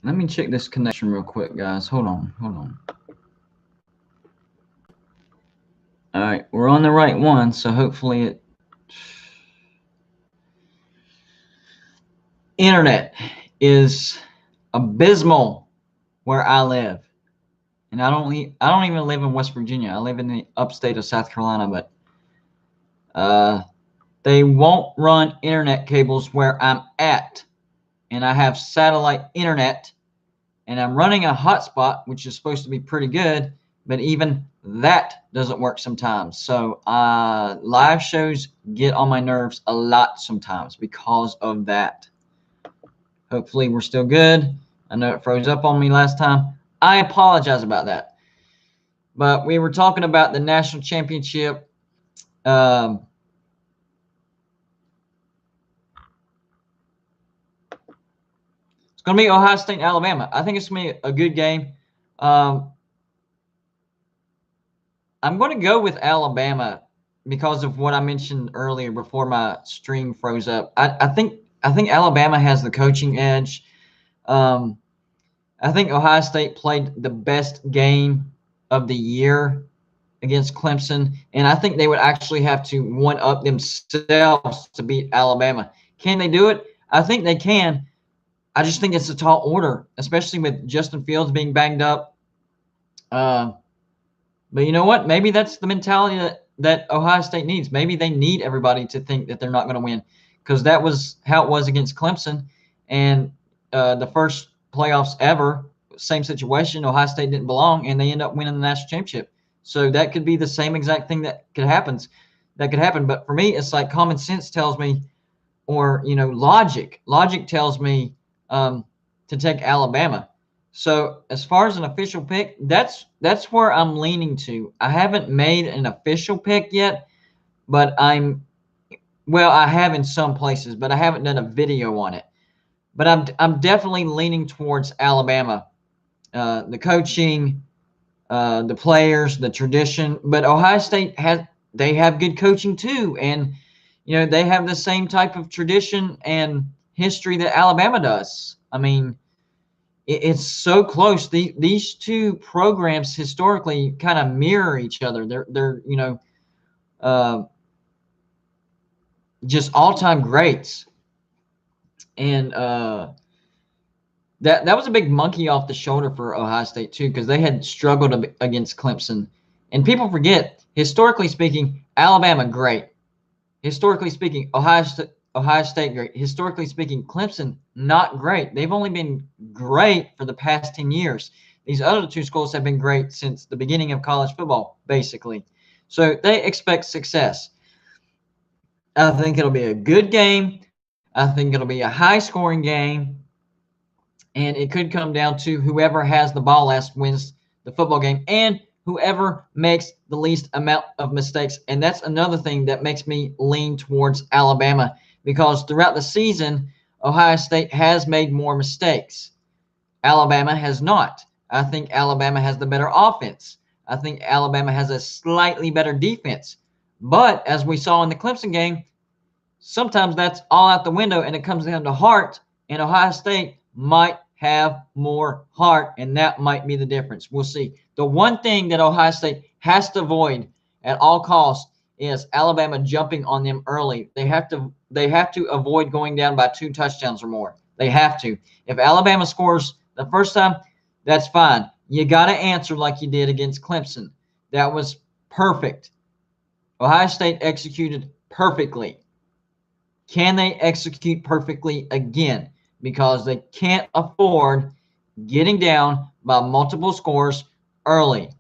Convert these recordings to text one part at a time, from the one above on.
Let me check this connection real quick, guys. Hold on. All right, we're on the right one, so hopefully it. Internet is abysmal where I live, and I don't even live in West Virginia. I live in the upstate of South Carolina, but they won't run internet cables where I'm at, and I have satellite internet, and I'm running a hotspot, which is supposed to be pretty good, but even that doesn't work sometimes. So live shows get on my nerves a lot sometimes because of that. Hopefully we're still good. I know it froze up on me last time. I apologize about that. But we were talking about the national championship. Um, it's going to be Ohio State and Alabama. I think it's going to be a good game. Um, I'm going to go with Alabama because of what I mentioned earlier before my stream froze up. I think Alabama has the coaching edge. Um, I think Ohio State played the best game of the year against Clemson, and I think they would actually have to one up themselves to beat Alabama. Can they do it? I think they can. I just think it's a tall order, especially with Justin Fields being banged up. But you know what? Maybe that's the mentality that Ohio State needs. Maybe they need everybody to think that they're not going to win, because that was how it was against Clemson. And the first playoffs ever, same situation. Ohio State didn't belong, and they end up winning the national championship. So that could be the same exact thing that could happen. But for me, it's like common sense tells me, or logic. Logic tells me to take Alabama. So as far as an official pick, that's where I'm leaning to. I haven't made an official pick yet, but I have in some places, but I haven't done a video on it. But I'm definitely leaning towards Alabama. The coaching, the players, the tradition, but Ohio State they have good coaching too, and they have the same type of tradition and history that Alabama does. I mean, it's so close. These two programs historically kind of mirror each other. They're uh, just all time greats, and that was a big monkey off the shoulder for Ohio State too, because they had struggled against Clemson, and people forget. Historically speaking, Alabama great. Historically speaking, Ohio State great. Historically speaking, Clemson not great. They've only been great for the past 10 years. These other two schools have been great since the beginning of college football, basically. So they expect success. I think it'll be a good game. I think it'll be a high-scoring game, and it could come down to whoever has the ball last wins the football game, and whoever makes the least amount of mistakes. And that's another thing that makes me lean towards Alabama, because throughout the season, Ohio State has made more mistakes. Alabama has not. I think Alabama has the better offense. I think Alabama has a slightly better defense. But as we saw in the Clemson game, sometimes that's all out the window, and it comes down to heart, and Ohio State might have more heart, and that might be the difference. We'll see. The one thing that Ohio State has to avoid at all costs is Alabama jumping on them early. They have to avoid going down by 2 touchdowns or more. They have to. If Alabama scores the first time, that's fine. You got to answer like you did against Clemson. That was perfect. Ohio State executed perfectly. Can they execute perfectly again? Because they can't afford getting down by multiple scores early.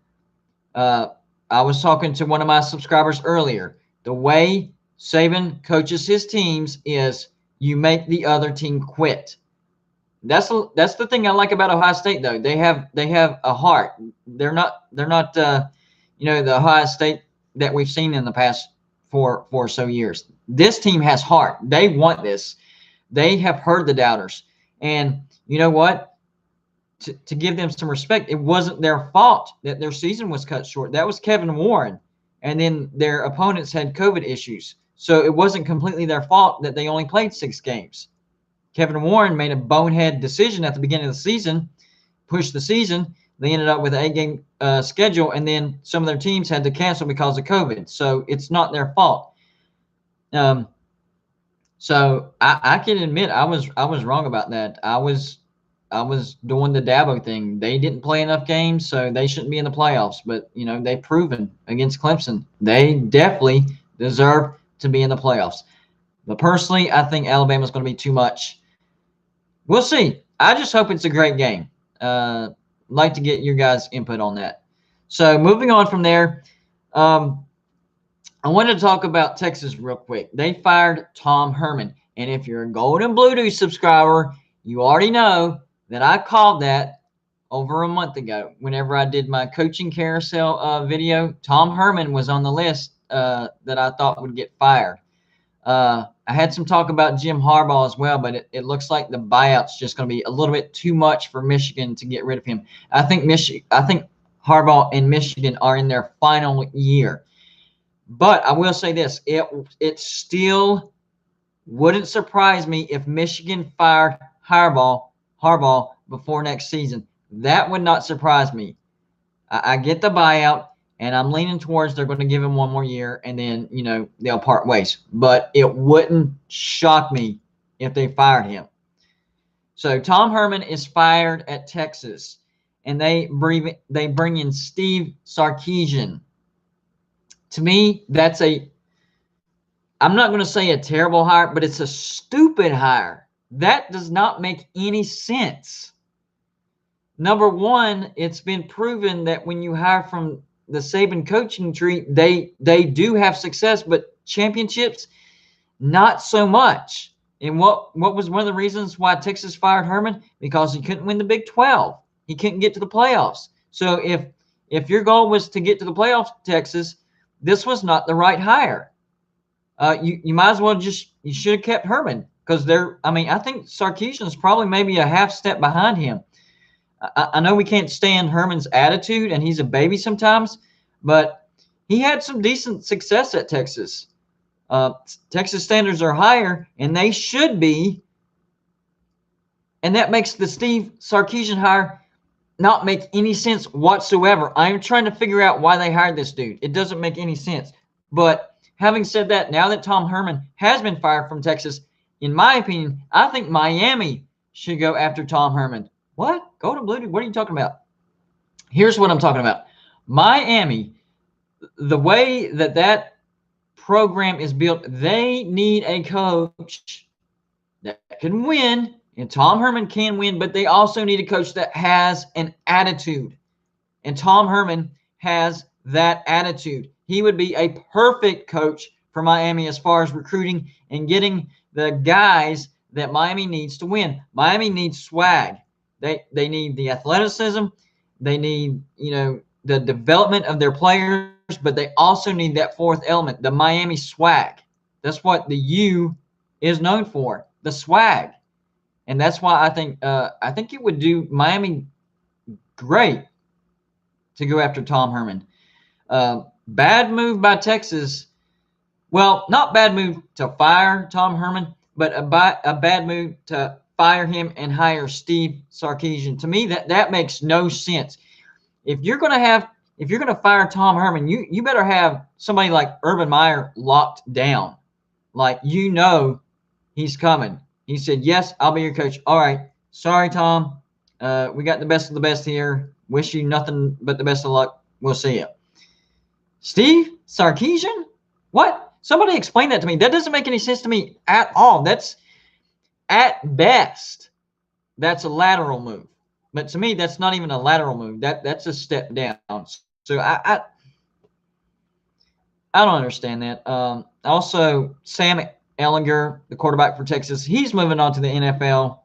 I was talking to one of my subscribers earlier. The way Saban coaches his teams is you make the other team quit. That's the thing I like about Ohio State, though. They have a heart. They're not the Ohio State that we've seen in the past 4 or so years. This team has heart. They want this. They have heard the doubters. And you know what? To give them some respect, it wasn't their fault that their season was cut short. That was Kevin Warren. And then their opponents had COVID issues. So it wasn't completely their fault that they only played 6 games. Kevin Warren made a bonehead decision at the beginning of the season, pushed the season. They ended up with an 8-game schedule, and then some of their teams had to cancel because of COVID. So it's not their fault. So I can admit I was wrong about that. I was doing the Dabo thing. They didn't play enough games, so they shouldn't be in the playoffs. But they've proven against Clemson they definitely deserve to be in the playoffs. But personally, I think Alabama's going to be too much. We'll see. I just hope it's a great game. Like to get your guys' input on that. So moving on from there, I wanted to talk about Texas real quick. They fired Tom Herman. And if you're a Golden Blue Dew subscriber, you already know that I called that over a month ago. Whenever I did my coaching carousel video, Tom Herman was on the list that I thought would get fired. I had some talk about Jim Harbaugh as well, but it looks like the buyout's just going to be a little bit too much for Michigan to get rid of him. I think Harbaugh and Michigan are in their final year. But I will say this, it still wouldn't surprise me if Michigan fired Harbaugh before next season. That would not surprise me. I get the buyout. And I'm leaning towards they're going to give him one more year, and then, they'll part ways. But it wouldn't shock me if they fired him. So Tom Herman is fired at Texas, and they bring in Steve Sarkisian. To me, I'm not going to say a terrible hire, but it's a stupid hire. That does not make any sense. Number one, it's been proven that when you hire from the Saban coaching tree, they do have success, but championships, not so much. And what was one of the reasons why Texas fired Herman? Because he couldn't win the Big 12. He couldn't get to the playoffs. So if your goal was to get to the playoffs, Texas, this was not the right hire. You might as well you should have kept Herman, because I think Sarkisian is probably maybe a half step behind him. I know we can't stand Herman's attitude, and he's a baby sometimes, but he had some decent success at Texas. Texas standards are higher, and they should be. And that makes the Steve Sarkisian hire not make any sense whatsoever. I'm trying to figure out why they hired this dude. It doesn't make any sense. But having said that, now that Tom Herman has been fired from Texas, in my opinion, I think Miami should go after Tom Herman. What? Golden Blue? What are you talking about? Here's what I'm talking about. Miami, the way that program is built, they need a coach that can win, and Tom Herman can win, but they also need a coach that has an attitude. And Tom Herman has that attitude. He would be a perfect coach for Miami as far as recruiting and getting the guys that Miami needs to win. Miami needs swag. They need the athleticism. They need, the development of their players, but they also need that fourth element, the Miami swag. That's what the U is known for, the swag. And that's why I think it would do Miami great to go after Tom Herman. Bad move by Texas. Well, not bad move to fire Tom Herman, but a bad move to fire him and hire Steve Sarkisian. To me, that makes no sense. If you're going to fire Tom Herman, you better have somebody like Urban Meyer locked down. Like, he's coming. He said, yes, I'll be your coach. All right. Sorry, Tom. We got the best of the best here. Wish you nothing but the best of luck. We'll see you. Steve Sarkisian? What? Somebody explain that to me. That doesn't make any sense to me at all. That's, at best, that's a lateral move. But to me, that's not even a lateral move. That's a step down. So I don't understand that. Also, Sam Ehlinger, the quarterback for Texas, he's moving on to the NFL.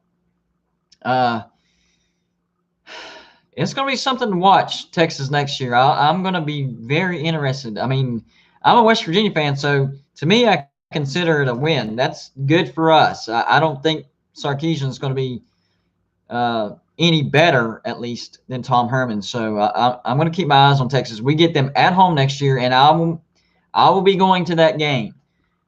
It's going to be something to watch, Texas, next year. I'm going to be very interested. I mean, I'm a West Virginia fan, so to me, I consider it a win. That's good for us. I don't think Sarkisian is going to be any better, at least, than Tom Herman. So I'm going to keep my eyes on Texas. We get them at home next year, and I will be going to that game.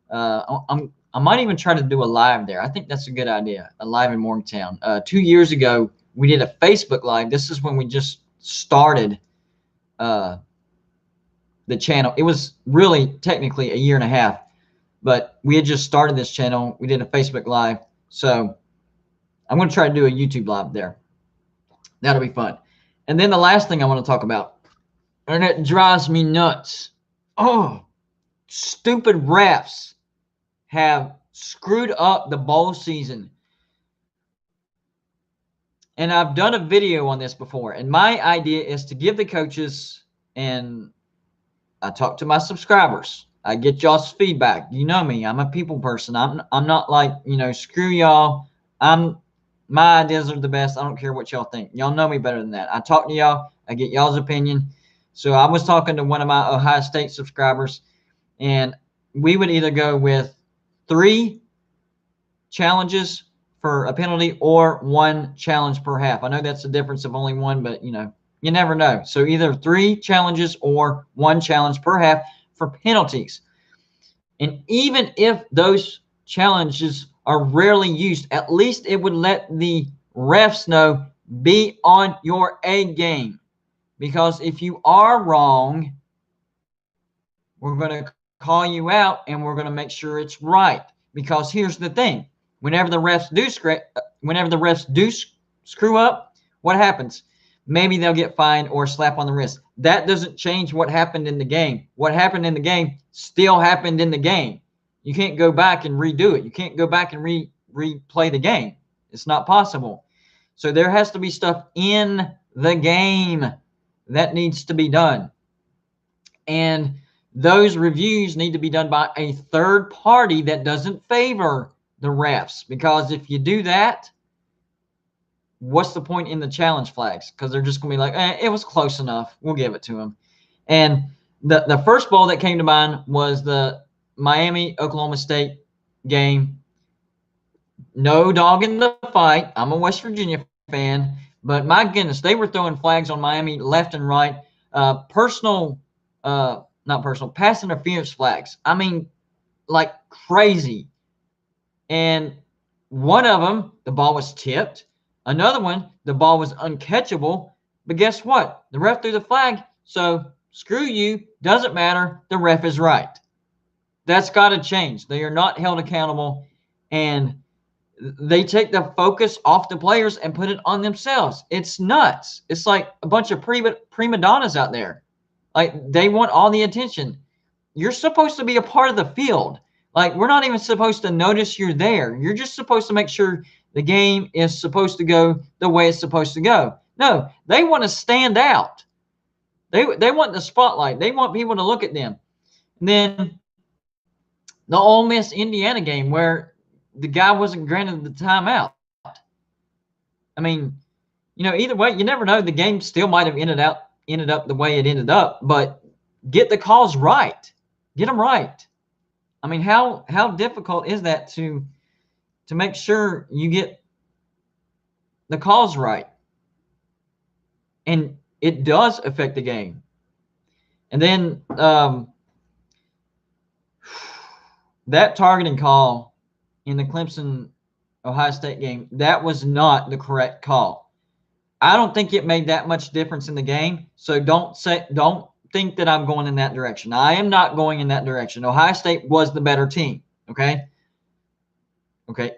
I'm I might even try to do a live there. I think that's a good idea, a live in Morgantown. 2 years ago, we did a Facebook Live. This is when we just started the channel. It was really technically a year and a half, but we had just started this channel. We did a Facebook Live. So I'm going to try to do a YouTube Live there. That'll be fun. And then the last thing I want to talk about, and it drives me nuts. Oh, stupid refs have screwed up the bowl season. And I've done a video on this before. And my idea is to give the coaches, and I talk to my subscribers. I get y'all's feedback. You know me. I'm a people person. I'm not like, screw y'all. My ideas are the best. I don't care what y'all think. Y'all know me better than that. I talk to y'all. I get y'all's opinion. So I was talking to one of my Ohio State subscribers, and we would either go with 3 challenges for a penalty or 1 challenge per half. I know that's a difference of only 1, but you never know. So either 3 challenges or 1 challenge per half for penalties. And even if those challenges are rarely used, at least it would let the refs know, be on your A game. Because if you are wrong, we're going to call you out and we're going to make sure it's right. Because here's the thing. Whenever the refs do screw up, what happens? Maybe they'll get fined or a slap on the wrist. That doesn't change what happened in the game. What happened in the game still happened in the game. You can't go back and redo it. You can't go back and replay the game. It's not possible. So there has to be stuff in the game that needs to be done. And those reviews need to be done by a third party that doesn't favor the refs. Because if you do that, what's the point in the challenge flags? Because they're just going to be like, it was close enough. We'll give it to them. And the first bowl that came to mind was the Miami-Oklahoma State game. No dog in the fight. I'm a West Virginia fan. But my goodness, they were throwing flags on Miami left and right. Pass interference flags. I mean, like crazy. And one of them, the ball was tipped. Another one, the ball was uncatchable. But guess what? The ref threw the flag. So screw you. Doesn't matter. The ref is right. That's got to change. They are not held accountable. And they take the focus off the players and put it on themselves. It's nuts. It's like a bunch of prima donnas out there. Like, they want all the attention. You're supposed to be a part of the field. Like, we're not even supposed to notice you're there. You're just supposed to make sure the game is supposed to go the way it's supposed to go. No, they want to stand out. They want the spotlight. They want people to look at them. And then the Ole Miss Indiana game where the guy wasn't granted the timeout. I mean, either way, you never know. The game still might have ended up the way it ended up, but get the calls right. Get them right. I mean, how difficult is that to make sure you get the calls right? And it does affect the game. And then that targeting call in the Clemson-Ohio State game, that was not the correct call. I don't think it made that much difference in the game. So don't think that I'm going in that direction. I am not going in that direction. Ohio State was the better team. Okay.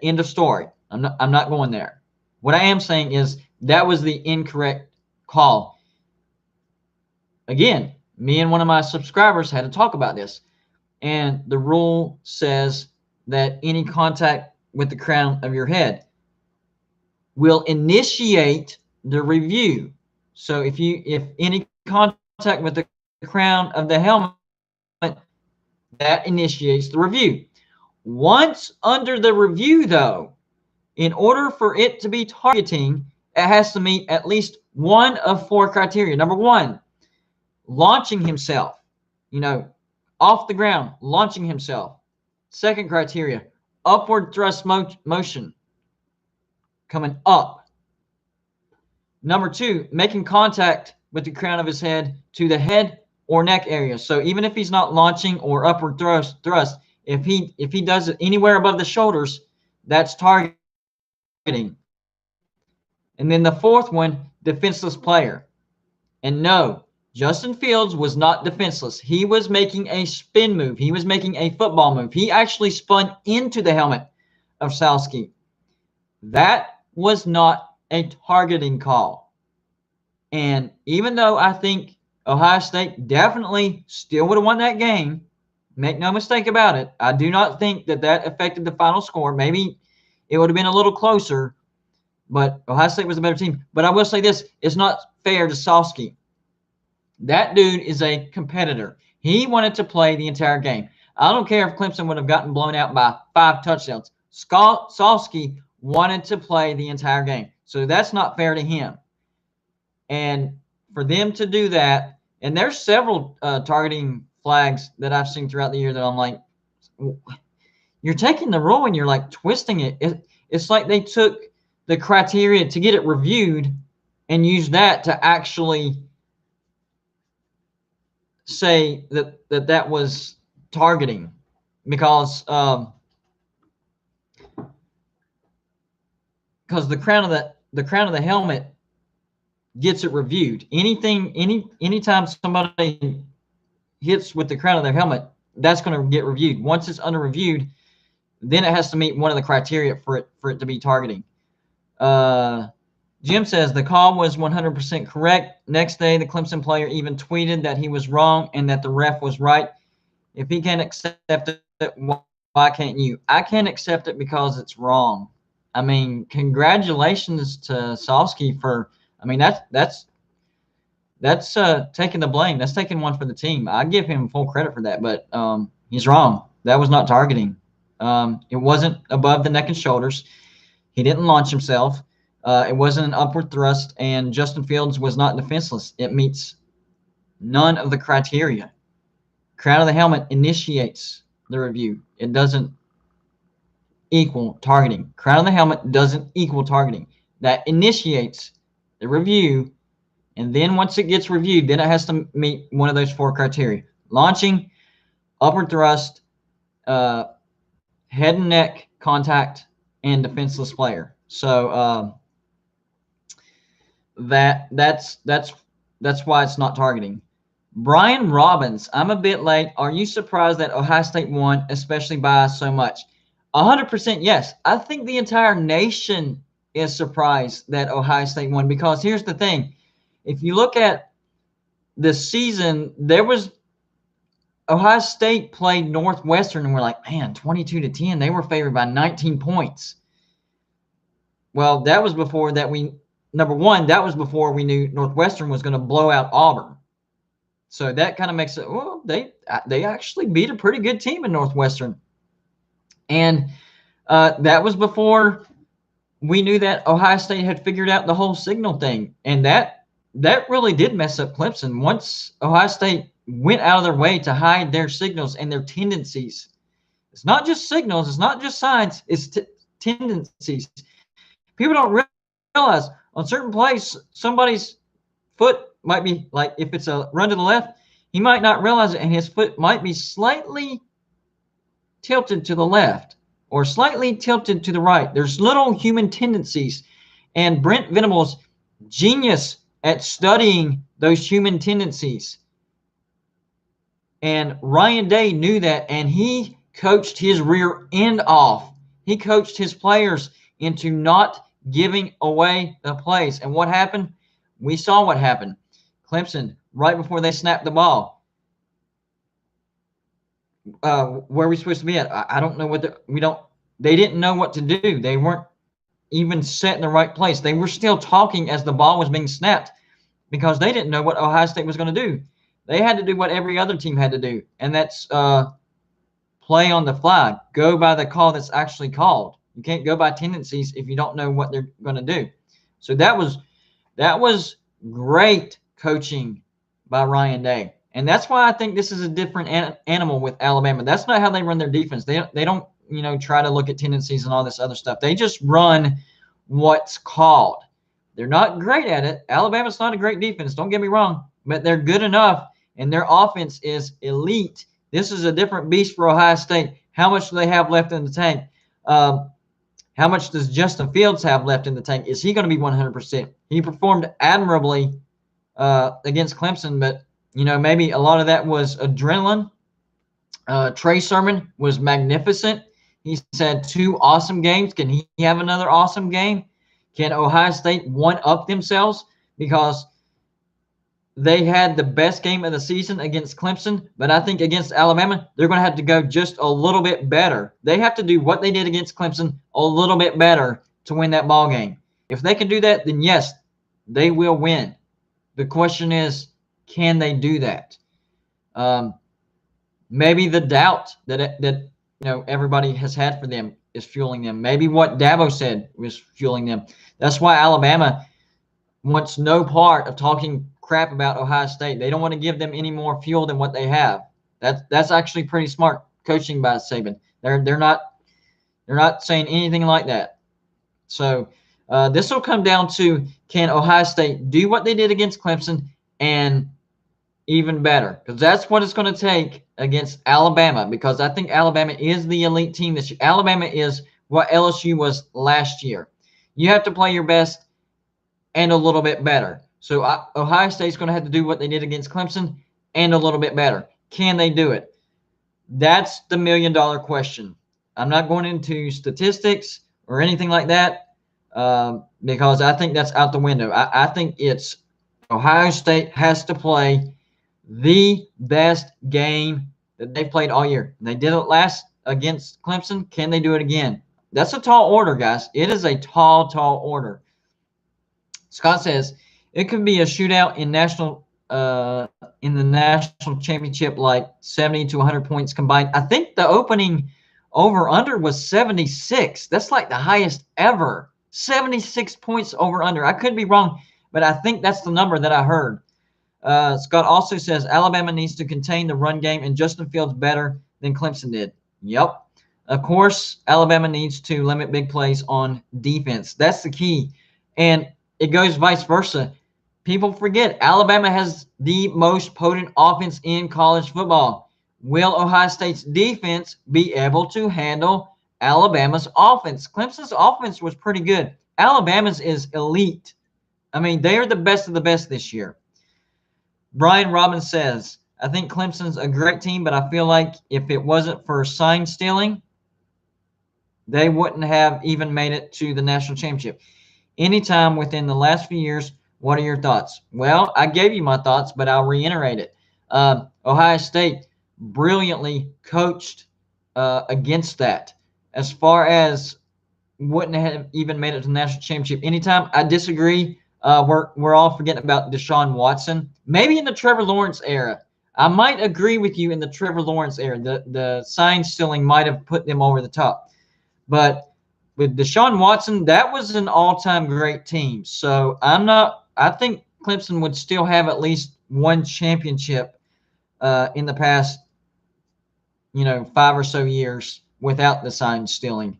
End of story. I'm not going there. What I am saying is that was the incorrect call. Again, me and one of my subscribers had to talk about this. And the rule says that any contact with the crown of your head will initiate the review. So if any contact with the crown of the helmet, that initiates the review. Once under the review, though, in order for it to be targeting, it has to meet at least one of 4 criteria. Number 1, launching himself, off the ground, launching himself. Second criteria, upward thrust motion, coming up. Number 2, making contact with the crown of his head to the head or neck area. So even if he's not launching or upward thrust, If he does it anywhere above the shoulders, that's targeting. And then the fourth one, defenseless player. And no, Justin Fields was not defenseless. He was making a spin move. He was making a football move. He actually spun into the helmet of Skalski. That was not a targeting call. And even though I think Ohio State definitely still would have won that game, make no mistake about it, I do not think that affected the final score. Maybe it would have been a little closer, but Ohio State was a better team. But I will say this, it's not fair to Skalski. That dude is a competitor. He wanted to play the entire game. I don't care if Clemson would have gotten blown out by 5 touchdowns. Skalski wanted to play the entire game. So that's not fair to him. And for them to do that, and there's several targeting flags that I've seen throughout the year that I'm like, you're taking the rule and you're like twisting it. It's like they took the criteria to get it reviewed and used that to actually say that was targeting, because the crown of the helmet gets it reviewed. Anytime somebody hits with the crown of their helmet, that's going to get reviewed. Once it's under reviewed, then it has to meet one of the criteria for it to be targeting. Jim says the call was 100% correct. Next day, the Clemson player even tweeted that he was wrong and that the ref was right. If he can't accept it, why can't you? I can't accept it because it's wrong. I mean, congratulations to Skalski for. I mean, that's taking the blame. That's taking one for the team. I give him full credit for that, but he's wrong. That was not targeting. It wasn't above the neck and shoulders. He didn't launch himself. It wasn't an upward thrust, and Justin Fields was not defenseless. It meets none of the criteria. Crown of the helmet initiates the review. It doesn't equal targeting. Crown of the helmet doesn't equal targeting. That initiates the review, and then once it gets reviewed, then it has to meet one of those 4 criteria: launching, upward thrust, head and neck contact, and defenseless player. So that's why it's not targeting. Brian Robbins, I'm a bit late. Are you surprised that Ohio State won, especially by so much? 100% yes. I think the entire nation is surprised that Ohio State won, because here's the thing. If you look at the season, there was Ohio State played Northwestern, and we're like, man, 22-10. They were favored by 19 points. Well, that was before that that was before we knew Northwestern was going to blow out Auburn. So that kind of makes it, well, they actually beat a pretty good team in Northwestern. And that was before we knew that Ohio State had figured out the whole signal thing. And that really did mess up Clemson. Once Ohio State went out of their way to hide their signals and their tendencies. It's not just signals. It's not just signs. It's tendencies. People don't realize on certain plays, somebody's foot might be, like, if it's a run to the left, he might not realize it, and his foot might be slightly tilted to the left or slightly tilted to the right. There's little human tendencies, and Brent Venables, genius at studying those human tendencies. And Ryan Day knew that, and he coached his rear end off. He coached his players into not giving away the plays. And what happened? We saw what happened. Clemson, right before they snapped the ball, where are we supposed to be at? I don't know they didn't know what to do. They weren't even set in the right place. They were still talking as the ball was being snapped because they didn't know what Ohio State was going to do. They had to do what every other team had to do, and that's play on the fly. Go by the call that's actually called. You can't go by tendencies if you don't know what they're going to do. So that was great coaching by Ryan Day. And that's why I think this is a different animal with Alabama. That's not how they run their defense. They don't, try to look at tendencies and all this other stuff. They just run what's called. They're not great at it. Alabama's not a great defense, don't get me wrong, but they're good enough, and their offense is elite This is a different beast for Ohio State. How much do they have left in the tank? How much does Justin Fields have left in the tank? Is he going to be 100%? He performed admirably against Clemson, but, maybe a lot of that was adrenaline. Trey Sermon was magnificent. He's had 2 awesome games. Can he have another awesome game? Can Ohio State one-up themselves? Because they had the best game of the season against Clemson, but I think against Alabama, they're going to have to go just a little bit better. They have to do what they did against Clemson a little bit better to win that ball game. If they can do that, then yes, they will win. The question is, can they do that? Maybe the doubt that everybody has had for them is fueling them. Maybe what Dabo said was fueling them. That's why Alabama wants no part of talking crap about Ohio State. They don't want to give them any more fuel than what they have. That's actually pretty smart coaching by Saban. They're not saying anything like that. So this will come down to, can Ohio State do what they did against Clemson and even better? Because that's what it's going to take against Alabama, because I think Alabama is the elite team this year. Alabama is what LSU was last year. You have to play your best and a little bit better. So Ohio State's going to have to do what they did against Clemson and a little bit better. Can they do it? That's the million-dollar question. I'm not going into statistics or anything like that because I think that's out the window. I think it's Ohio State has to play the best game that they've played all year. They did it last against Clemson. Can they do it again? That's a tall order, guys. It is a tall, tall order. Scott says it could be a shootout in the national championship, like 70 to 100 points combined. I think the opening over-under was 76. That's like the highest ever. 76 points over-under. I could be wrong, but I think that's the number that I heard. Scott also says Alabama needs to contain the run game, and Justin Fields better than Clemson did. Yep. Of course, Alabama needs to limit big plays on defense. That's the key. And it goes vice versa. People forget Alabama has the most potent offense in college football. Will Ohio State's defense be able to handle Alabama's offense? Clemson's offense was pretty good. Alabama's is elite. I mean, they are the best of the best this year. Brian Robbins says, I think Clemson's a great team, but I feel like if it wasn't for sign stealing, they wouldn't have even made it to the national championship. Anytime within the last few years, what are your thoughts? Well, I gave you my thoughts, but I'll reiterate it. Ohio State brilliantly coached against that. As far as wouldn't have even made it to the national championship anytime, I disagree. We're all forgetting about Deshaun Watson. Maybe in the Trevor Lawrence era. I might agree with you in the Trevor Lawrence era. The sign stealing might have put them over the top. But with Deshaun Watson, that was an all-time great team. So I think Clemson would still have at least one championship in the past, 5 or so years without the sign stealing.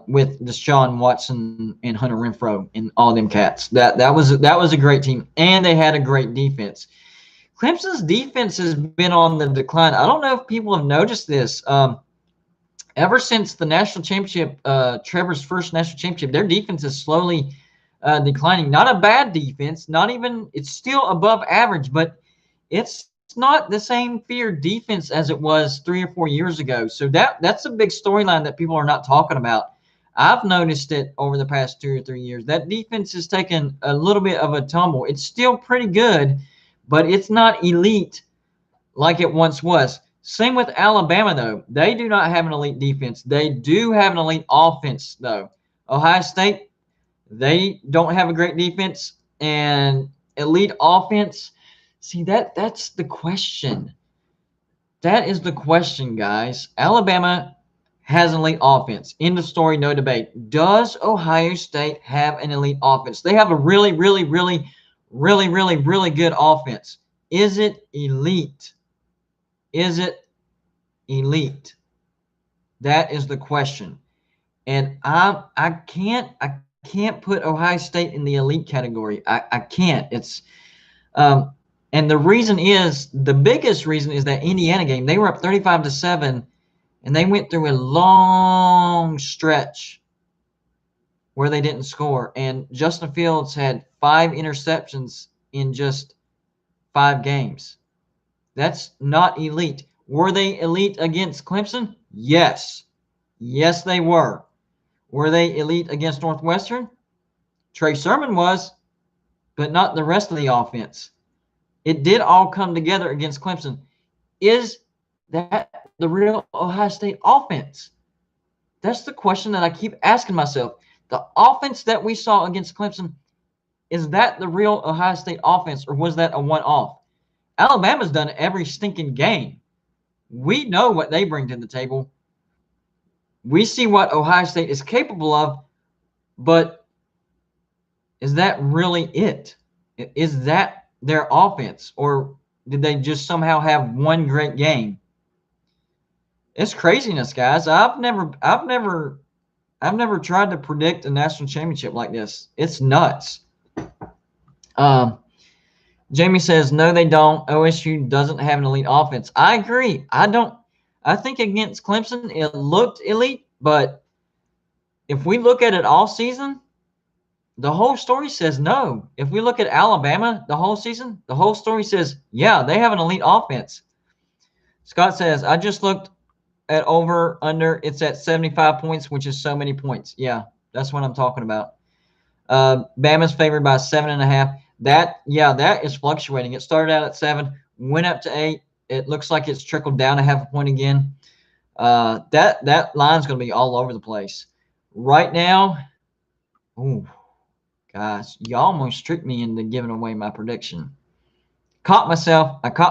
With Deshaun Watson and Hunter Renfrow and all them cats. That was a great team, and they had a great defense. Clemson's defense has been on the decline. I don't know if people have noticed this. Ever since the national championship, Trevor's first national championship, their defense is slowly declining. Not a bad defense, it's still above average, but it's not the same feared defense as it was 3 or 4 years ago. So that's a big storyline that people are not talking about. I've noticed it over the past 2 or 3 years. That defense has taken a little bit of a tumble. It's still pretty good, but it's not elite like it once was. Same with Alabama, though. They do not have an elite defense. They do have an elite offense, though. Ohio State, they don't have a great defense and elite offense. See, that's the question. That is the question, guys. Alabama has an elite offense. End of story, no debate. Does Ohio State have an elite offense? They have a really, really, really, really, really, really good offense. Is it elite? Is it elite? That is the question. And I can't put Ohio State in the elite category. I can't. It's and And the reason is, the biggest reason is that Indiana game. They were up 35-7, and they went through a long stretch where they didn't score. And Justin Fields had 5 interceptions in just 5 games. That's not elite. Were they elite against Clemson? Yes. Yes, they were. Were they elite against Northwestern? Trey Sermon was, but not the rest of the offense. It did all come together against Clemson. Is that the real Ohio State offense? That's the question that I keep asking myself. The offense that we saw against Clemson, is that the real Ohio State offense, or was that a one-off? Alabama's done every stinking game. We know what they bring to the table. We see what Ohio State is capable of, but is that really it? Is that their offense, or did they just somehow have one great game? It's craziness, guys. I've never tried to predict a national championship like this. It's nuts. Jamie says, no, they don't. OSU doesn't have an elite offense. I agree. I think against Clemson, it looked elite, but if we look at it all season, the whole story says no. If we look at Alabama the whole season, the whole story says, yeah, they have an elite offense. Scott says, I just looked at over, under. It's at 75 points, which is so many points. Yeah, that's what I'm talking about. Bama's favored by 7.5. That is fluctuating. It started out at 7, went up to 8. It looks like it's trickled down a half a point again. That line's going to be all over the place. Right now, ooh, guys, you almost tricked me into giving away my prediction. I caught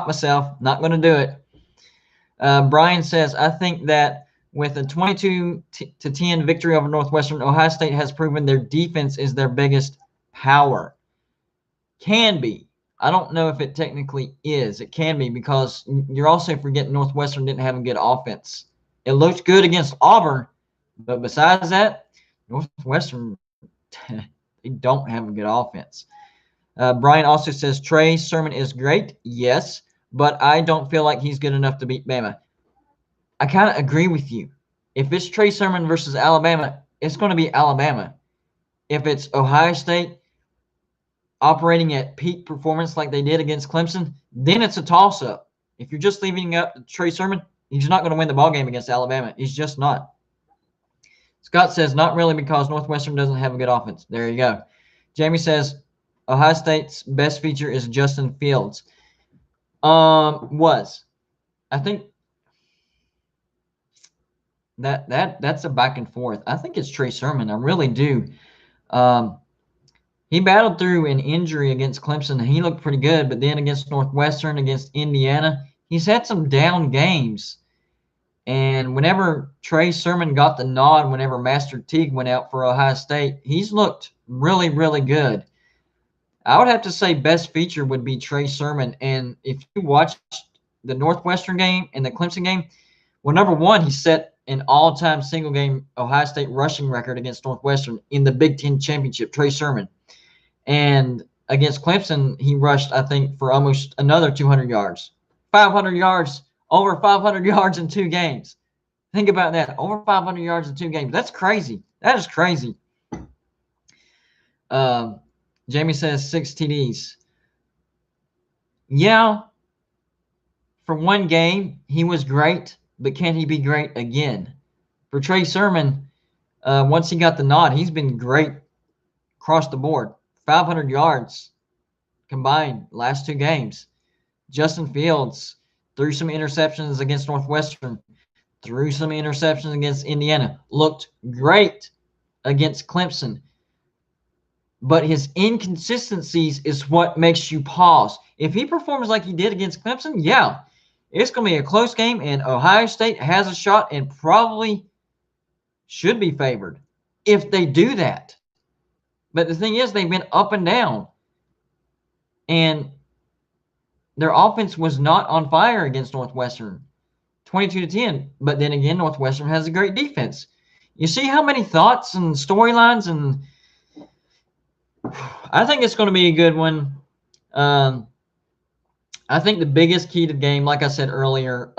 myself. Not going to do it. Brian says, I think that with a 22-10 victory over Northwestern, Ohio State has proven their defense is their biggest power. Can be. I don't know if it technically is. It can be, because you're also forgetting Northwestern didn't have a good offense. It looked good against Auburn, but besides that, Northwestern, they don't have a good offense. Brian also says, Trey Sermon is great. Yes, but I don't feel like he's good enough to beat Bama. I kind of agree with you. If it's Trey Sermon versus Alabama, it's going to be Alabama. If it's Ohio State operating at peak performance like they did against Clemson, then it's a toss-up. If you're just leaving up Trey Sermon, he's not going to win the ballgame against Alabama. He's just not. Scott says, not really, because Northwestern doesn't have a good offense. There you go. Jamie says, Ohio State's best feature is Justin Fields. I think that's a back and forth. I think it's Trey Sermon. I really do. He battled through an injury against Clemson, and he looked pretty good. But then against Northwestern, against Indiana, he's had some down games. And whenever Trey Sermon got the nod, whenever Master Teague went out for Ohio State, he's looked really, really good. I would have to say best feature would be Trey Sermon. And if you watch the Northwestern game and the Clemson game, well, number one, he set an all-time single-game Ohio State rushing record against Northwestern in the Big Ten Championship, Trey Sermon. And against Clemson, he rushed, I think, for almost another 200 yards. 500 yards, over 500 yards in 2 games. Think about that. Over 500 yards in 2 games. That's crazy. That is crazy. Jamie says 6 TDs. Yeah, for one game, he was great, but can he be great again? For Trey Sermon, once he got the nod, he's been great across the board. 500 yards combined last 2 games. Justin Fields threw some interceptions against Northwestern, threw some interceptions against Indiana, looked great against Clemson. But his inconsistencies is what makes you pause. If he performs like he did against Clemson, yeah, it's going to be a close game, and Ohio State has a shot and probably should be favored if they do that. But the thing is, they've been up and down, and their offense was not on fire against Northwestern, 22-10. But then again, Northwestern has a great defense. You see how many thoughts and storylines, and I think it's going to be a good one. I think the biggest key to the game, like I said earlier,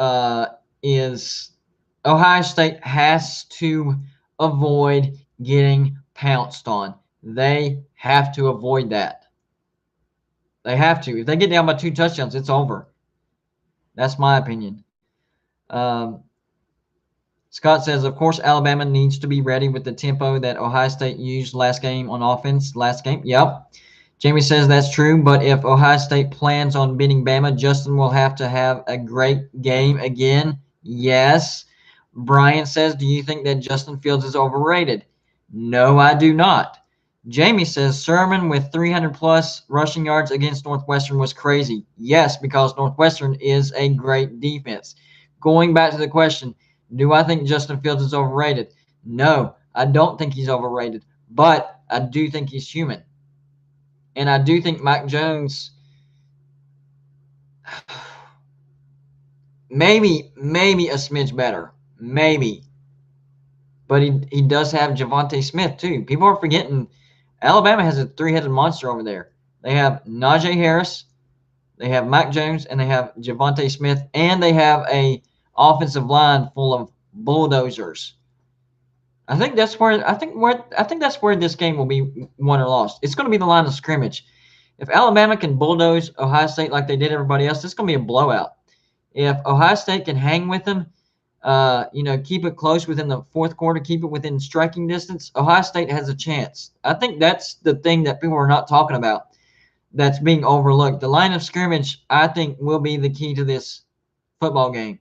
is Ohio State has to avoid getting pounced on. They have to avoid that. They have to. If they get down by 2 touchdowns, it's over. That's my opinion. Um, Scott says, of course, Alabama needs to be ready with the tempo that Ohio State used last game on offense. Last game, yep. Jamie says that's true, but if Ohio State plans on beating Bama, Justin will have to have a great game again. Yes. Brian says, do you think that Justin Fields is overrated? No, I do not. Jamie says, Sermon with 300-plus rushing yards against Northwestern was crazy. Yes, because Northwestern is a great defense. Going back to the question, do I think Justin Fields is overrated? No, I don't think he's overrated, but I do think he's human. And I do think Mac Jones maybe a smidge better. Maybe. But he does have Javonte Smith too. People are forgetting Alabama has a three-headed monster over there. They have Najee Harris, they have Mac Jones, and they have Javonte Smith, and they have a offensive line full of bulldozers. I think that's where this game will be won or lost. It's going to be the line of scrimmage. If Alabama can bulldoze Ohio State like they did everybody else, it's going to be a blowout. If Ohio State can hang with them, keep it close within the fourth quarter, keep it within striking distance, Ohio State has a chance. I think that's the thing that people are not talking about that's being overlooked. The line of scrimmage, I think, will be the key to this football game.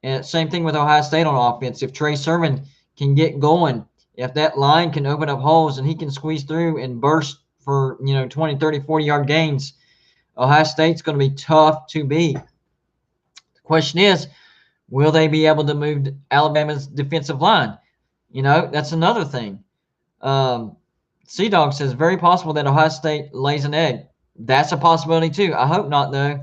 And same thing with Ohio State on offense. If Trey Sermon can get going, if that line can open up holes and he can squeeze through and burst for 20, 30, 40-yard gains, Ohio State's going to be tough to beat. The question is, will they be able to move Alabama's defensive line? That's another thing. Sea-Dog says, very possible that Ohio State lays an egg. That's a possibility too. I hope not, though.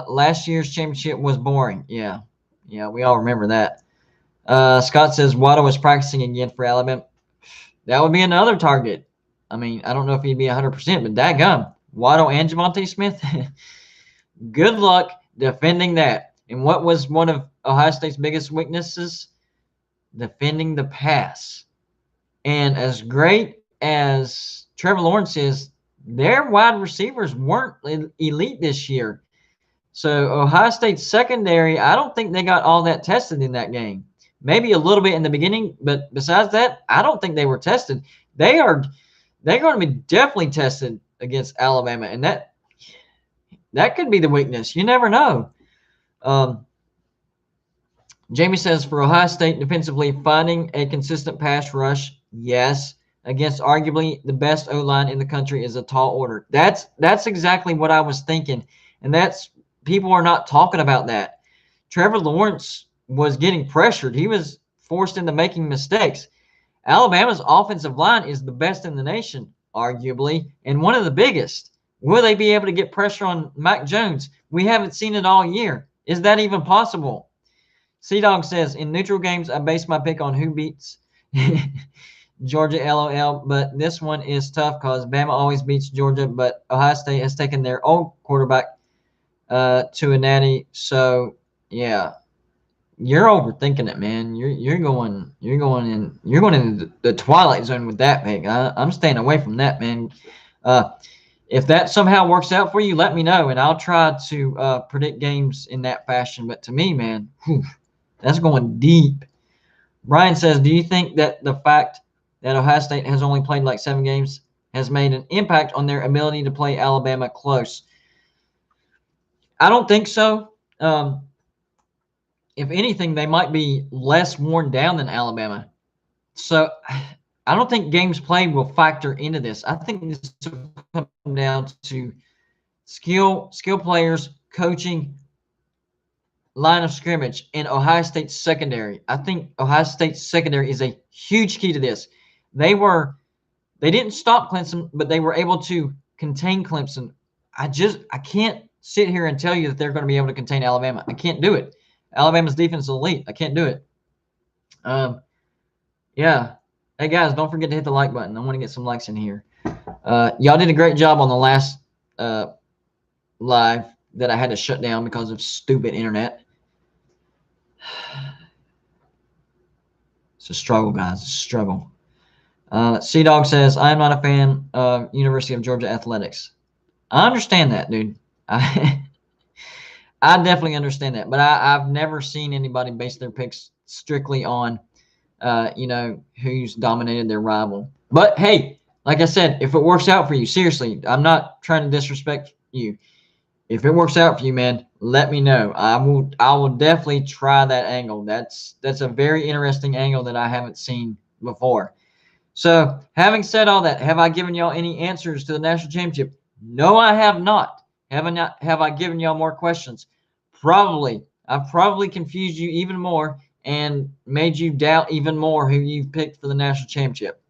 Last year's championship was boring. Yeah, we all remember that. Scott says, Waddle was practicing again for Alabama. That would be another target. I mean, I don't know if he'd be 100%, but dadgum. Waddle and Javonte Smith, good luck defending that. And what was one of Ohio State's biggest weaknesses? Defending the pass. And as great as Trevor Lawrence is, their wide receivers weren't elite this year. So Ohio State's secondary, I don't think they got all that tested in that game. Maybe a little bit in the beginning, but besides that, I don't think they were tested. They're going to be definitely tested against Alabama, and that could be the weakness. You never know. Jamie says, for Ohio State defensively, finding a consistent pass rush, yes. Against arguably the best O-line in the country is a tall order. That's exactly what I was thinking, and people are not talking about that. Trevor Lawrence was getting pressured. He was forced into making mistakes. Alabama's offensive line is the best in the nation, arguably, and one of the biggest. Will they be able to get pressure on Mac Jones? We haven't seen it all year. Is that even possible? Sea-Dog says, in neutral games, I base my pick on who beats Georgia, LOL, but this one is tough because Bama always beats Georgia, but Ohio State has taken their old quarterback to a natty. So, yeah. You're overthinking it, man. You're going in the twilight zone with that pick. I'm staying away from that, man. If that somehow works out for you, let me know, and I'll try to predict games in that fashion. But to me, man, that's going deep. Brian says, do you think that the fact that Ohio State has only played like 7 games has made an impact on their ability to play Alabama close? I don't think so. If anything, they might be less worn down than Alabama. So I don't think games played will factor into this. I think this will come down to skill players, coaching, line of scrimmage, and Ohio State's secondary. I think Ohio State's secondary is a huge key to this. They didn't stop Clemson, but they were able to contain Clemson. I can't sit here and tell you that they're going to be able to contain Alabama. I can't do it. Alabama's defense is elite. I can't do it. Yeah. Hey, guys, don't forget to hit the like button. I want to get some likes in here. Y'all did a great job on the last live. that I had to shut down because of stupid internet. It's a struggle, guys. It's a struggle. C-Dog says, I am not a fan of University of Georgia athletics. I understand that, dude. I definitely understand that. But I've never seen anybody base their picks strictly on, who's dominated their rival. But, hey, like I said, if it works out for you, seriously, I'm not trying to disrespect you. If it works out for you, man, let me know. I will definitely try that angle. That's a very interesting angle that I haven't seen before. So, having said all that, have I given y'all any answers to the national championship? No, I have not. Have I given y'all more questions? Probably. I've probably confused you even more and made you doubt even more who you've picked for the national championship.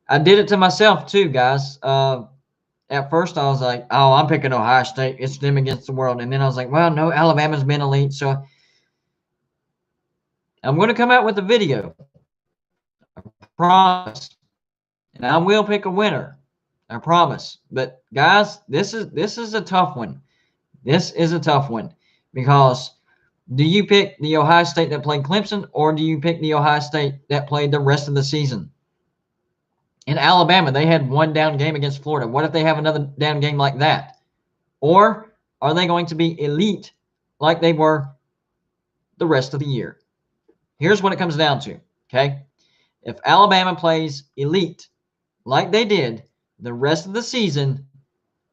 I did it to myself too, guys. At first I was like, oh, I'm picking Ohio State. It's them against the world. And then I was like, well, no, Alabama's been elite. So I'm going to come out with a video. I promise. And I will pick a winner. I promise. But guys, this is a tough one. This is a tough one because do you pick the Ohio State that played Clemson or do you pick the Ohio State that played the rest of the season? In Alabama, they had one down game against Florida. What if they have another down game like that? Or are they going to be elite like they were the rest of the year? Here's what it comes down to, okay? If Alabama plays elite like they did the rest of the season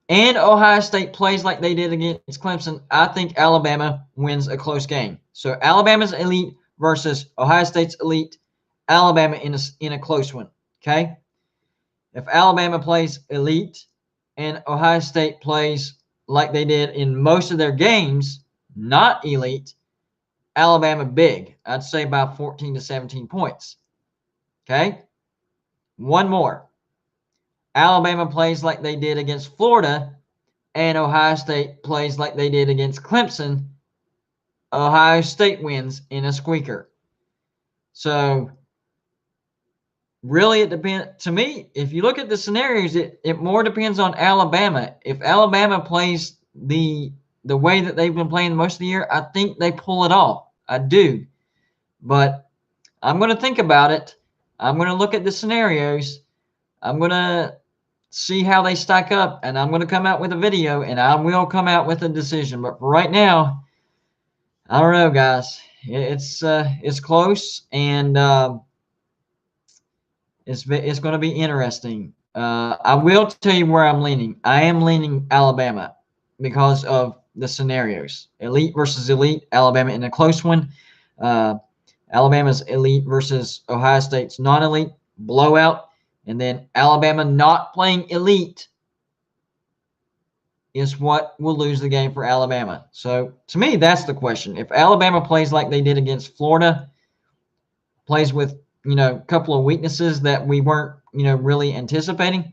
and Ohio State plays like they did against Clemson, I think Alabama wins a close game. So Alabama's elite versus Ohio State's elite, Alabama in a close one, okay? If Alabama plays elite and Ohio State plays like they did in most of their games, not elite, Alabama big. I'd say about 14 to 17 points. Okay? One more. Alabama plays like they did against Florida and Ohio State plays like they did against Clemson. Ohio State wins in a squeaker. So really, it depends. To me, if you look at the scenarios, it more depends on Alabama. If Alabama plays the way that they've been playing most of the year, I think they pull it off. I do. But I'm going to think about it. I'm going to look at the scenarios. I'm going to see how they stack up, and I'm going to come out with a video, and I will come out with a decision. But for right now, I don't know, guys. It's close, and it's going to be interesting. I will tell you where I'm leaning. I am leaning Alabama because of the scenarios. Elite versus elite. Alabama in a close one. Alabama's elite versus Ohio State's non-elite. Blowout. And then Alabama not playing elite is what will lose the game for Alabama. So, to me, that's the question. If Alabama plays like they did against Florida, plays with a couple of weaknesses that we weren't, really anticipating,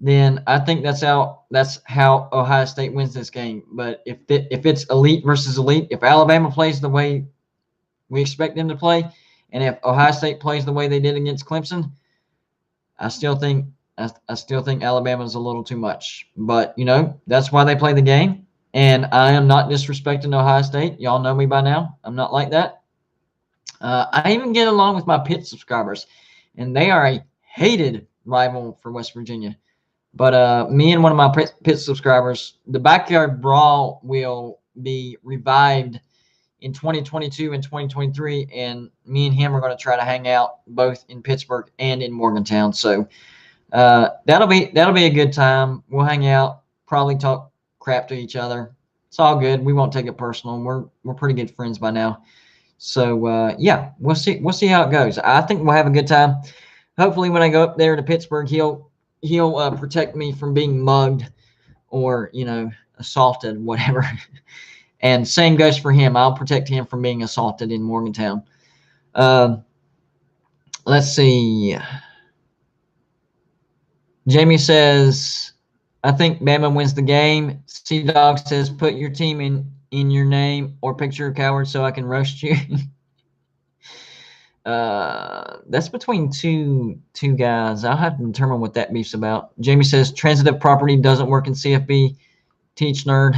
then I think that's how Ohio State wins this game. But if it's elite versus elite, if Alabama plays the way we expect them to play, and if Ohio State plays the way they did against Clemson, I still think Alabama's a little too much. But that's why they play the game. And I am not disrespecting Ohio State. Y'all know me by now. I'm not like that. I even get along with my Pitt subscribers, and they are a hated rival for West Virginia. But me and one of my Pitt subscribers, the Backyard Brawl will be revived in 2022 and 2023, and me and him are going to try to hang out both in Pittsburgh and in Morgantown. So that'll be a good time. We'll hang out, probably talk crap to each other. It's all good. We won't take it personal. We're pretty good friends by now. So yeah, we'll see how it goes. I think we'll have a good time. Hopefully, when I go up there to Pittsburgh, he'll protect me from being mugged or assaulted, whatever. And same goes for him. I'll protect him from being assaulted in Morgantown. Let's see. Jamie says, I think Bama wins the game. C-Dog says, put your team in your name or picture of coward so I can roast you. That's between two guys. I'll have to determine what that beef's about. Jamie says, transitive property doesn't work in CFB. Teach nerd.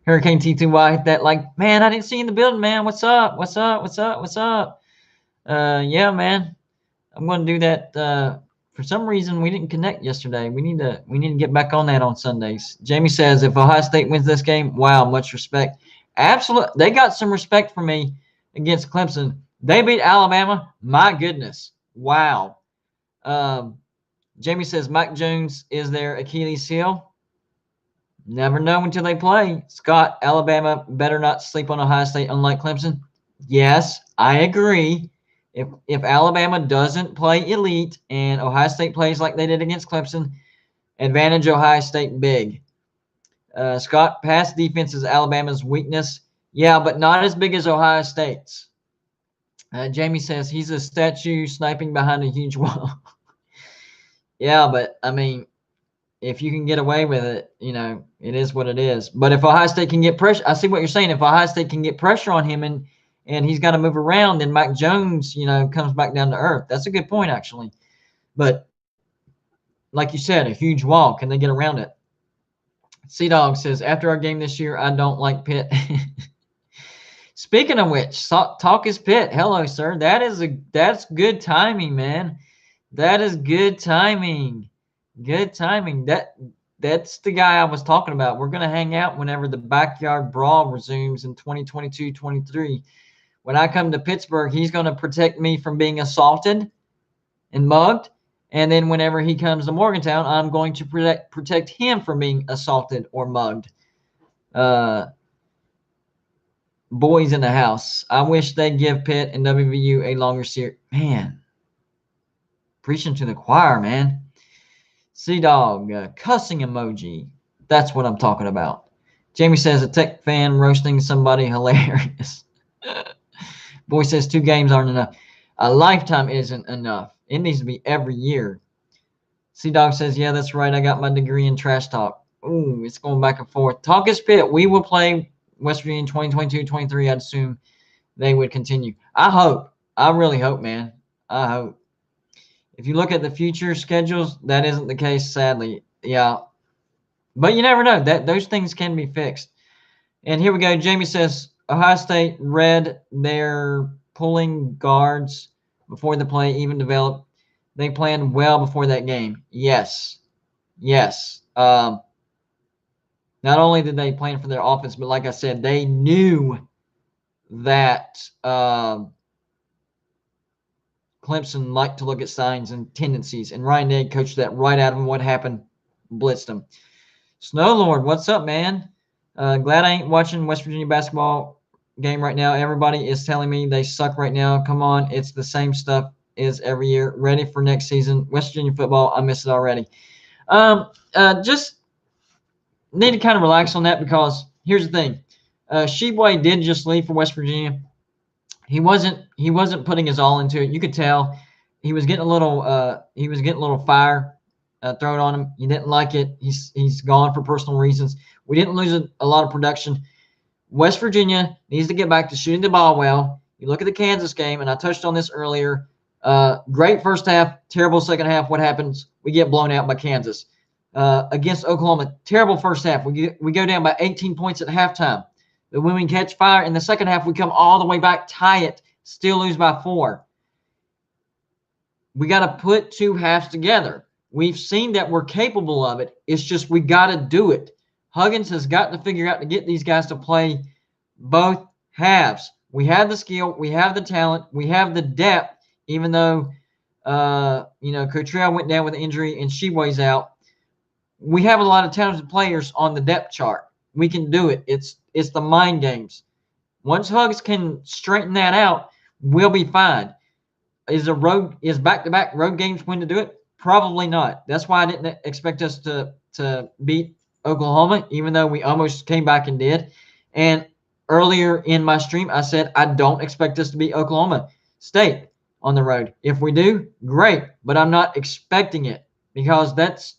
Hurricane T2Y hit that like, man, I didn't see you in the building, man. What's up? What's up? What's up? What's up? Yeah, man. I'm going to do that. For some reason, we didn't connect yesterday. We need to get back on that on Sundays. Jamie says, if Ohio State wins this game, wow, much respect. Absolutely. They got some respect for me against Clemson. They beat Alabama. My goodness. Wow. Jamie says, Mike Jones is their Achilles heel. Never know until they play. Scott, Alabama better not sleep on Ohio State, unlike Clemson. Yes, I agree. If Alabama doesn't play elite and Ohio State plays like they did against Clemson, advantage Ohio State big. Scott, pass defense is Alabama's weakness. Yeah, but not as big as Ohio State's. Jamie says he's a statue sniping behind a huge wall. Yeah, but I mean, if you can get away with it, it is what it is. But if Ohio State can get pressure, I see what you're saying. If Ohio State can get pressure on him and he's got to move around, then Mike Jones, comes back down to earth. That's a good point, actually. But like you said, a huge wall. Can they get around it? Sea-Dog says, after our game this year, I don't like Pitt. Speaking of which, talk is Pitt. Hello, sir. That's good timing, man. That is good timing. Good timing. That's the guy I was talking about. We're going to hang out whenever the backyard brawl resumes in 2022-23. When I come to Pittsburgh, he's going to protect me from being assaulted and mugged. And then whenever he comes to Morgantown, I'm going to protect him from being assaulted or mugged. Boys in the house. I wish they'd give Pitt and WVU a longer series. Man, preaching to the choir, man. Sea-Dog, cussing emoji. That's what I'm talking about. Jamie says, a Tech fan roasting somebody hilarious. Boy says 2 games aren't enough. A lifetime isn't enough. It needs to be every year. Sea-Dog says, yeah, that's right. I got my degree in trash talk. Ooh, it's going back and forth. Talk is Pitt. We will play West Virginia in 2022-23. I'd assume they would continue. I hope. I really hope, man. I hope. If you look at the future schedules, that isn't the case, sadly. Yeah. But you never know. Those things can be fixed. And here we go. Jamie says, Ohio State read their pulling guards before the play even developed. They planned well before that game. Yes. Yes. Not only did they plan for their offense, but like I said, they knew that Clemson liked to look at signs and tendencies, and Ryan Day coached that right out of him. What happened? Blitzed him. Snow Lord, what's up, man? Glad I ain't watching West Virginia basketball game right now. Everybody is telling me they suck right now. Come on, it's the same stuff as every year. Ready for next season. West Virginia football, I miss it already. Just need to kind of relax on that because here's the thing. Sheboy did just leave for West Virginia. He wasn't putting his all into it. You could tell he was getting a little fire thrown on him. He didn't like it. He's gone for personal reasons. We didn't lose a lot of production. West Virginia needs to get back to shooting the ball well. You look at the Kansas game, and I touched on this earlier. Great first half, terrible second half. What happens? We get blown out by Kansas. Against Oklahoma, terrible first half. We go down by 18 points at halftime. But when we catch fire in the second half, we come all the way back, tie it, still lose by 4. We got to put 2 halves together. We've seen that we're capable of it. It's just we got to do it. Huggins has got to figure out to get these guys to play both halves. We have the skill. We have the talent. We have the depth, even though, Cottrell went down with an injury and Sheboy's out. We have a lot of talented players on the depth chart. We can do it. It's the mind games. Once Hugs can straighten that out, we'll be fine. Is back-to-back road games when to do it? Probably not. That's why I didn't expect us to beat Oklahoma, even though we almost came back and did. And earlier in my stream, I said I don't expect us to beat Oklahoma State on the road. If we do, great. But I'm not expecting it because that's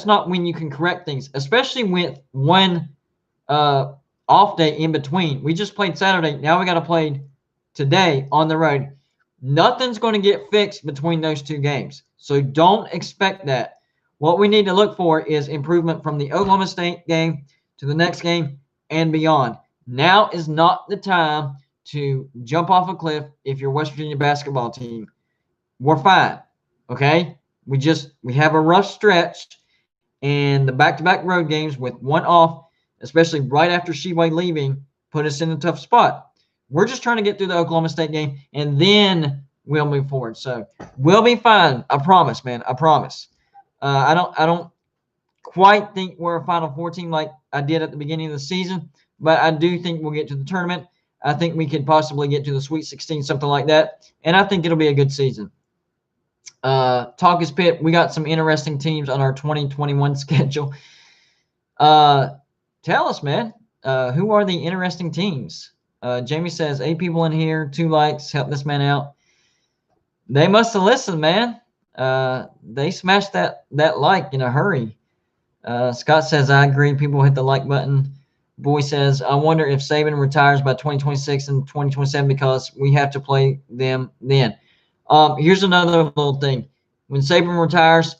not when you can correct things, especially with one off day in between. We just played Saturday. Now we got to play today on the road. Nothing's going to get fixed between those 2 games. So don't expect that. What we need to look for is improvement from the Oklahoma State game to the next game and beyond. Now is not the time to jump off a cliff if you're West Virginia basketball team. We're fine, okay? We have a rough stretch, and the back-to-back road games with one off, especially right after Sheway leaving, put us in a tough spot. We're just trying to get through the Oklahoma State game, and then we'll move forward. So we'll be fine. I promise, man. I promise. I don't quite think we're a Final Four team like I did at the beginning of the season, but I do think we'll get to the tournament. I think we could possibly get to the Sweet 16, something like that, and I think it'll be a good season. Talk is Pitt. We got some interesting teams on our 2021 schedule. Tell us, man, who are the interesting teams? Jamie says, 8 people in here, 2 likes, help this man out. They must have listened, man. They smashed that like in a hurry. Scott says, I agree. People hit the like button. Boy says, I wonder if Saban retires by 2026 and 2027 because we have to play them then. Here's another little thing. When Saban retires,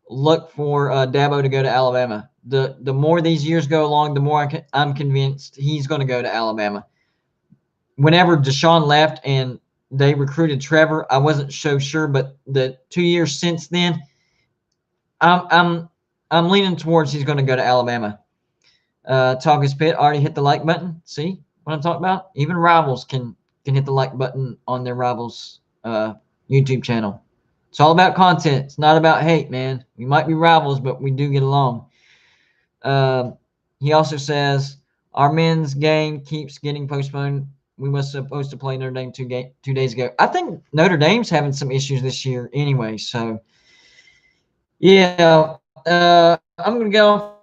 look for Dabo to go to Alabama. The more these years go along, the more I'm convinced he's going to go to Alabama. Whenever Deshaun left and they recruited Trevor, I wasn't so sure, but the 2 years since then, I'm leaning towards he's going to go to Alabama. Talk is Pitt already hit the like button. See what I'm talking about? Even rivals can hit the like button on their rivals' YouTube channel. It's all about content. It's not about hate, man. We might be rivals, but we do get along. He also says, our men's game keeps getting postponed. We were supposed to play Notre Dame 2 days ago. I think Notre Dame's having some issues this year anyway. So, yeah, I'm going to go off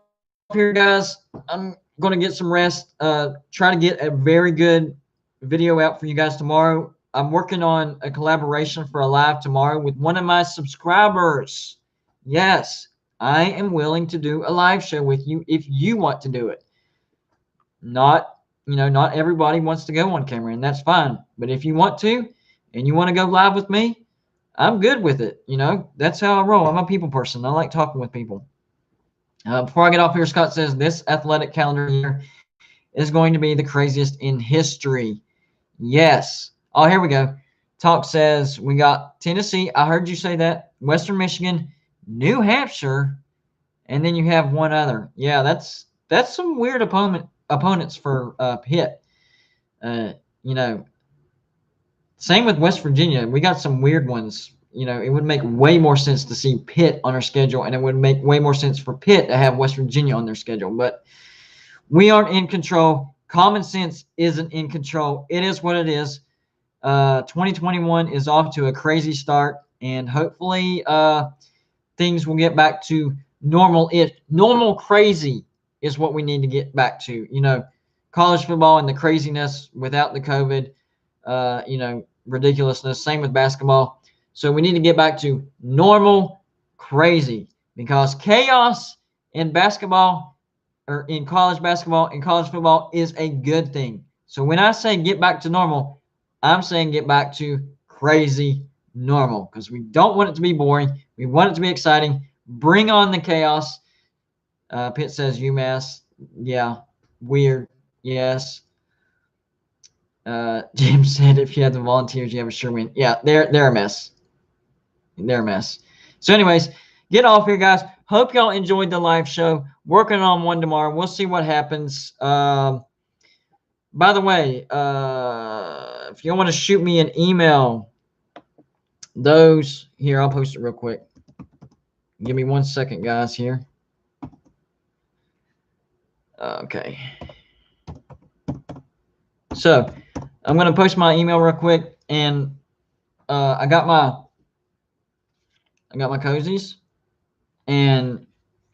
here, guys. I'm going to get some rest. Try to get a very good video out for you guys tomorrow. I'm working on a collaboration for a live tomorrow with one of my subscribers. Yes, I am willing to do a live show with you if you want to do it. Not everybody wants to go on camera, and that's fine. But if you want to, and you want to go live with me, I'm good with it. That's how I roll. I'm a people person. I like talking with people. Before I get off here, Scott says this athletic calendar year is going to be the craziest in history. Yes. Oh, here we go. Talk says we got Tennessee. I heard you say that. Western Michigan, New Hampshire, and then you have one other. Yeah, that's some weird opponents for Pitt. Same with West Virginia. We got some weird ones. It would make way more sense to see Pitt on our schedule, and it would make way more sense for Pitt to have West Virginia on their schedule. But we aren't in control. Common sense isn't in control. It is what it is. 2021 is off to a crazy start, and hopefully things will get back to normal. Normal crazy is what we need to get back to. College football and the craziness without the COVID, ridiculousness. Same with basketball. So we need to get back to normal crazy, because chaos in basketball or in college basketball and college football is a good thing. So when I say get back to normal, I'm saying get back to crazy normal, because we don't want it to be boring. We want it to be exciting. Bring on the chaos. Pitt says UMass. Yeah. Weird. Yes. Jim said if you have the volunteers, you have a sure win. Yeah, they're a mess. They're a mess. So anyways, get off here, guys. Hope y'all enjoyed the live show. Working on one tomorrow. We'll see what happens. By the way, if you want to shoot me an email, here, I'll post it real quick. Give me 1 second, guys, here. Okay. So I'm going to post my email real quick, and I got my cozies, and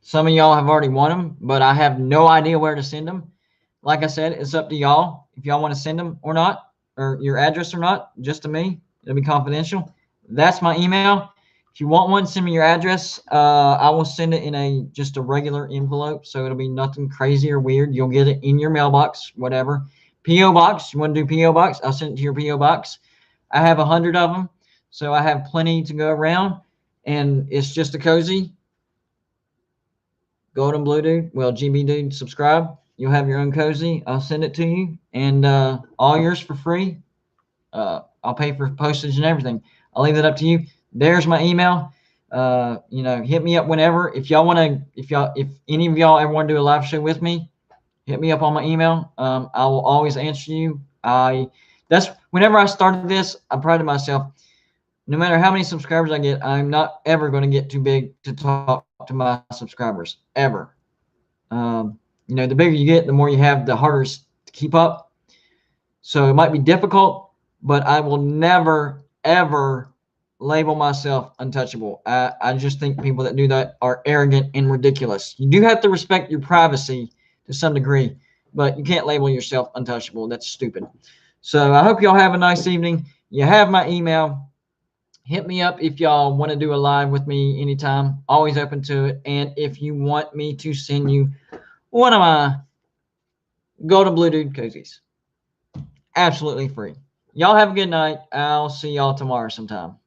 some of y'all have already won them, but I have no idea where to send them. Like I said, it's up to y'all if y'all want to send them or not, or your address or not, just to me. It'll be confidential. That's my email. If you want one, send me your address. I will send it in just a regular envelope, so it'll be nothing crazy or weird. You'll get it in your mailbox, whatever. P.O. Box. You want to do P.O. Box? I'll send it to your P.O. Box. I have 100 of them, so I have plenty to go around, and it's just a cozy. Golden Blue Dude, well, GB Dude, subscribe. You'll have your own cozy. I'll send it to you, and all yours for free. I'll pay for postage and everything. I'll leave that up to you. There's my email. You know, hit me up whenever. If any of y'all ever want to do a live show with me, hit me up on my email. I will always answer you. That's whenever I started this, I prided myself. No matter how many subscribers I get, I'm not ever going to get too big to talk to my subscribers ever. You know, the bigger you get, the more you have, the harder it's to keep up. So it might be difficult, but I will never, ever label myself untouchable. I just think people that do that are arrogant and ridiculous. You do have to respect your privacy to some degree, but you can't label yourself untouchable. That's stupid. So I hope y'all have a nice evening. You have my email. Hit me up if y'all want to do a live with me anytime. Always open to it. And if you want me to send you one of my Golden Blue Dude cozies, absolutely free. Y'all have a good night. I'll see y'all tomorrow sometime.